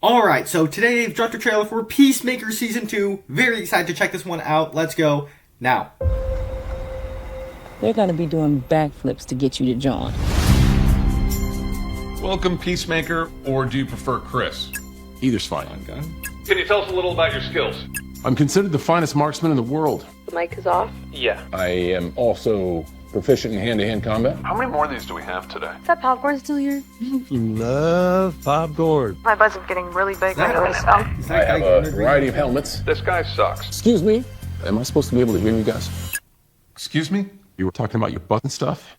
Alright, so today they've dropped a trailer for Peacemaker Season 2. Very excited to check this one out. Let's go now. They're gonna be doing backflips to get you to join. Welcome, Peacemaker, or do you prefer Chris? Either's fine. Can you tell us a little about your skills? I'm considered the finest marksman in the world. The mic is off. Yeah. I am also proficient in hand-to-hand combat. How many more of these do we have today? Is that popcorn still here? Love popcorn. My butt's getting really big. I noticed. I have a variety of helmets. This guy sucks. Excuse me? Am I supposed to be able to hear you guys? Excuse me? You were talking about your butt and stuff?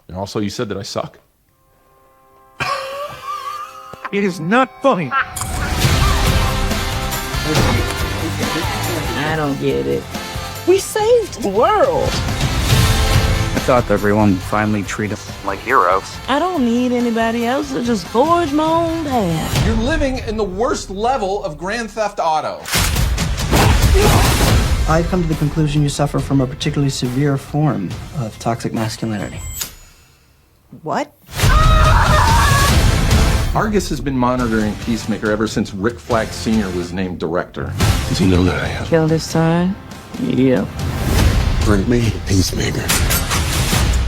And also you said that I suck? It is not funny. I don't get it. We saved the world. I thought everyone finally treat us like heroes. I don't need anybody else to just forge my own path. You're living in the worst level of Grand Theft Auto. I've come to the conclusion you suffer from a particularly severe form of toxic masculinity. What? Argus has been monitoring Peacemaker ever since Rick Flag Sr. was named director. Does he know that I am? Kill this time? Yeah. Bring me Peacemaker.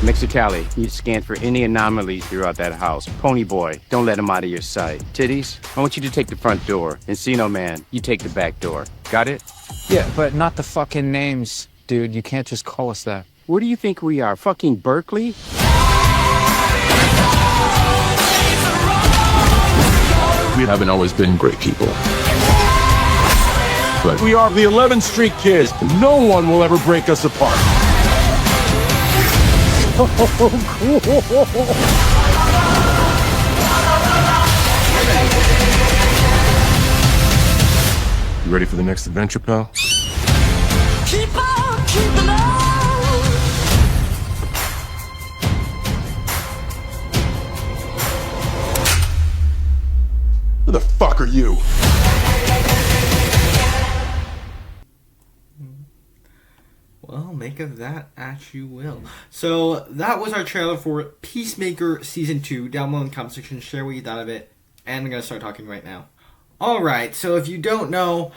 Mexicali, you scan for any anomalies throughout that house. Pony Boy, don't let him out of your sight. Titties, I want you to take the front door. Encino Man, you take the back door. Got it? Yeah, but not the fucking names, dude. You can't just call us that. Where do you think we are? Fucking Berkeley? We haven't always been great people. But we are the 11th Street Kids. No one will ever break us apart. You ready for the next adventure, pal? Keep on keeping on. Who the fuck are you? Well, make of that as you will. So, that was our trailer for Peacemaker Season 2. Down below in the comment section, share what you thought of it. And I'm going to start talking right now. Alright, so if you don't know,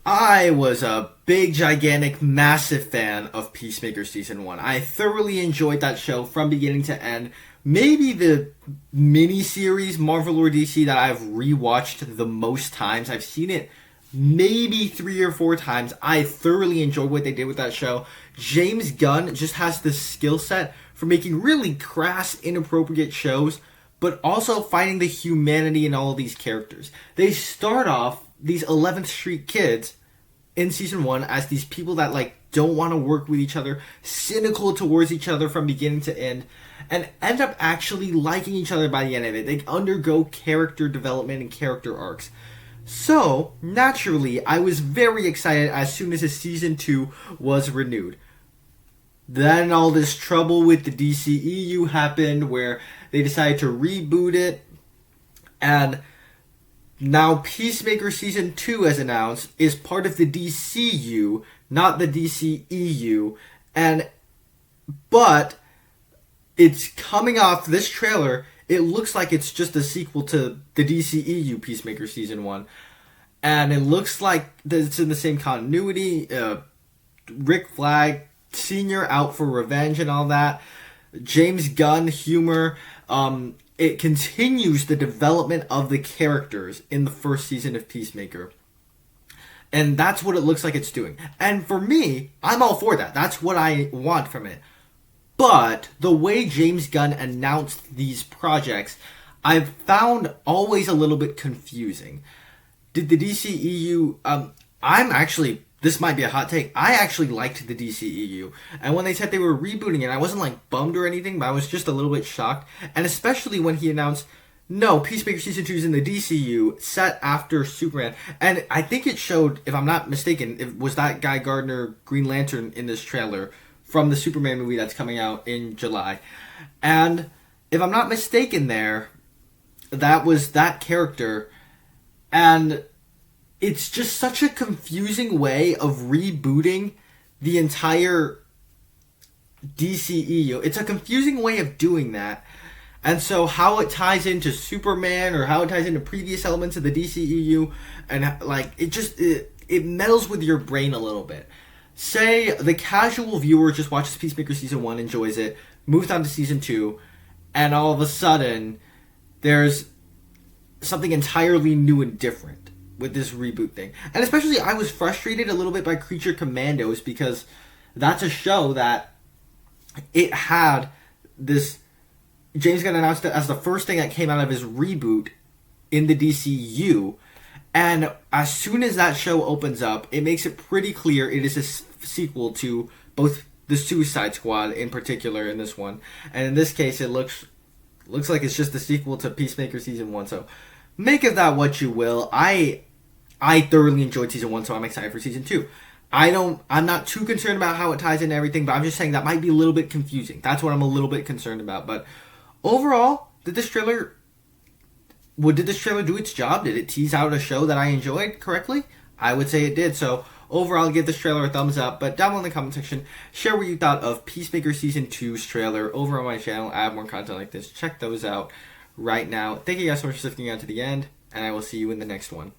I was a big, gigantic, massive fan of Peacemaker Season 1. I thoroughly enjoyed that show from beginning to end. Maybe the mini-series, Marvel or DC, that I've rewatched the most times. I've seen it maybe 3 or 4 times. I thoroughly enjoyed what they did with that show. James Gunn just has the skill set for making really crass, inappropriate shows, but also finding the humanity in all of these characters. They start off, these 11th Street Kids, in Season 1 as these people that, don't want to work with each other, cynical towards each other from beginning to end, and end up actually liking each other by the end of it. They undergo character development and character arcs. So, naturally, I was very excited as soon as the Season 2 was renewed. Then all this trouble with the DCEU happened where they decided to reboot it, and now Peacemaker Season 2, as announced, is part of the DCU, not the DCEU, but it's coming off this trailer. It looks like it's just a sequel to the DCEU Peacemaker Season 1. And it looks like it's in the same continuity. Rick Flag Sr. out for revenge and all that. James Gunn humor. It continues the development of the characters in the first season of Peacemaker. And that's what it looks like it's doing. And for me, I'm all for that. That's what I want from it. But the way James Gunn announced these projects, I've found always a little bit confusing. Did the DCEU... this might be a hot take. I actually liked the DCEU. And when they said they were rebooting it, I wasn't bummed or anything, but I was just a little bit shocked. And especially when he announced, no, Peacemaker Season 2 is in the DCU, set after Superman. And I think it showed, if I'm not mistaken, it was that Guy Gardner Green Lantern in this trailer from the Superman movie that's coming out in July. And if I'm not mistaken that was that character. And it's just such a confusing way of rebooting the entire DCEU. It's a confusing way of doing that. And so how it ties into Superman or how it ties into previous elements of the DCEU, and like it meddles with your brain a little bit. Say the casual viewer just watches Peacemaker season 1, enjoys it, moves on to season 2, and all of a sudden there's something entirely new and different with this reboot thing. And especially I was frustrated a little bit by Creature Commandos, because that's a show that it had this... James Gunn announced it as the first thing that came out of his reboot in the DCU. And as soon as that show opens up, it makes it pretty clear it is a sequel to both the Suicide Squad in particular in this one. And in this case, it looks like it's just a sequel to Peacemaker season 1. So make of that what you will. I thoroughly enjoyed season 1, so I'm excited for season 2. I'm not too concerned about how it ties into everything, but I'm just saying that might be a little bit confusing. That's what I'm a little bit concerned about. But overall, did this trailer do its job? Did it tease out a show that I enjoyed correctly? I would say it did. So overall, give this trailer a thumbs up. But down below in the comment section, share what you thought of Peacemaker Season 2's trailer. Over on my channel, I have more content like this. Check those out right now. Thank you guys so much for sticking out to the end, and I will see you in the next one.